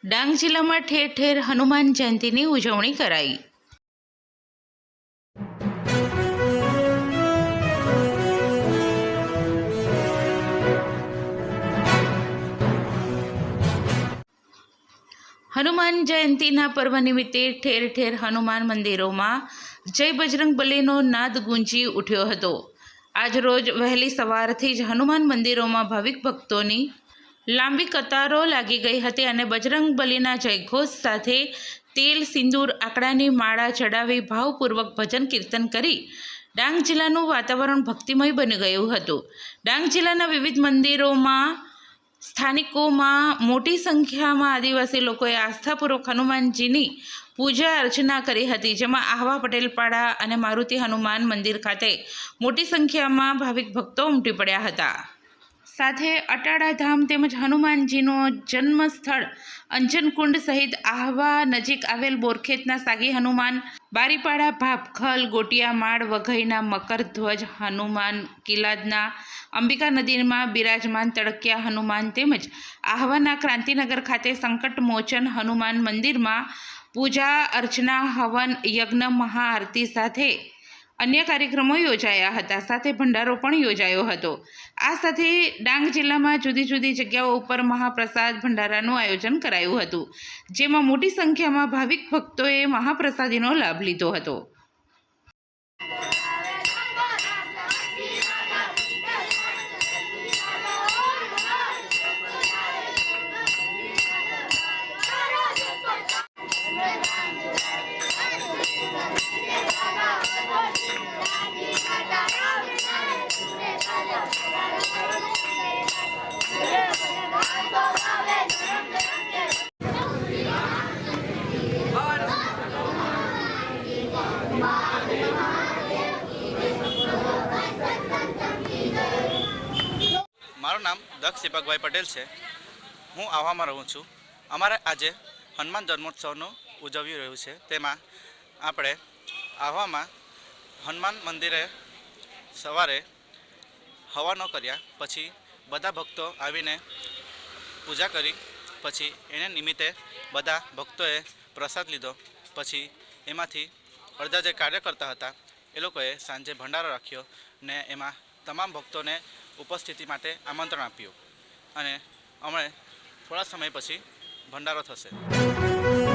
ડાંગ જિલ્લામાં ઠેર ઠેર હનુમાન જયંતીની ઉજવણી કરાઈ। હનુમાન જયંતીના પર્વ નિમિત્તે ઠેર ઠેર હનુમાન મંદિરોમાં જય બજરંગ બલીનો નાદ ગુંજી ઉઠ્યો હતો। આજરોજ વહેલી સવારથી જ હનુમાન મંદિરોમાં ભાવિક ભક્તોની લાંબી કતારો લાગી ગઈ હતી અને બજરંગ બલીના જયઘોષ સાથે તેલ સિંદૂર આંકડાની માળા ચડાવી ભાવપૂર્વક ભજન કીર્તન કરી ડાંગ જિલ્લાનું વાતાવરણ ભક્તિમય બની ગયું હતું। ડાંગ જિલ્લાના વિવિધ મંદિરોમાં સ્થાનિકોમાં મોટી સંખ્યામાં આદિવાસી લોકોએ આસ્થાપૂર્વક હનુમાનજીની પૂજા અર્ચના કરી હતી, જેમાં આહવા પટેલપાડા અને મારુતિ હનુમાન મંદિર ખાતે મોટી સંખ્યામાં ભાવિક ભક્તો ઉમટી પડ્યા હતા। સાથે અટાડા ધામ તેમજ હનુમાનજીનો જન્મ સ્થળ અંજનકુંડ સહિત આહવા નજીક આવેલ બોરખેતના સાગી હનુમાન, બારીપાડા ભાપખલ, ગોટિયામાળ, વઘઈના મકરધ્વજ હનુમાન, કિલાદના અંબિકા નદીમાં બિરાજમાન તડકિયા હનુમાન તેમજ આહવાના ક્રાંતિનગર ખાતે સંકટ મોચન હનુમાન મંદિરમાં પૂજા અર્ચના, હવન, યજ્ઞ, મહાઆરતી સાથે અન્ય કાર્યક્રમો યોજાયા હતા। સાથે ભંડારો પણ યોજાયો હતો। આ સાથે ડાંગ જિલ્લામાં જુદી જુદી જગ્યાઓ ઉપર મહાપ્રસાદ ભંડારાનું આયોજન કરાયું હતું, જેમાં મોટી સંખ્યામાં ભાવિક ભક્તોએ મહાપ્રસાદીનો લાભ લીધો હતો। મારું નામ દક્ષ દીપકભાઈ પટેલ છે। હું આહવામાં રહું છું। અમારે આજે હનુમાન જન્મોત્સવનું ઉજવી રહ્યું છે। તેમાં આપણે આહવામાં હનુમાન મંદિરે સવારે હવાનો કર્યા, પછી બધા ભક્તો આવીને પૂજા કરી, પછી એને નિમિત્તે બધા ભક્તોએ પ્રસાદ લીધો। પછી એમાંથી અડધા જે કાર્ય કરતા હતા એ લોકોએ સાંજે ભંડારો રાખ્યો ને એમાં તમામ ભક્તોને ઉપસ્થિતિ માટે આમંત્રણ આપ્યું અને અમે થોડા સમય પછી ભંડારો થશે।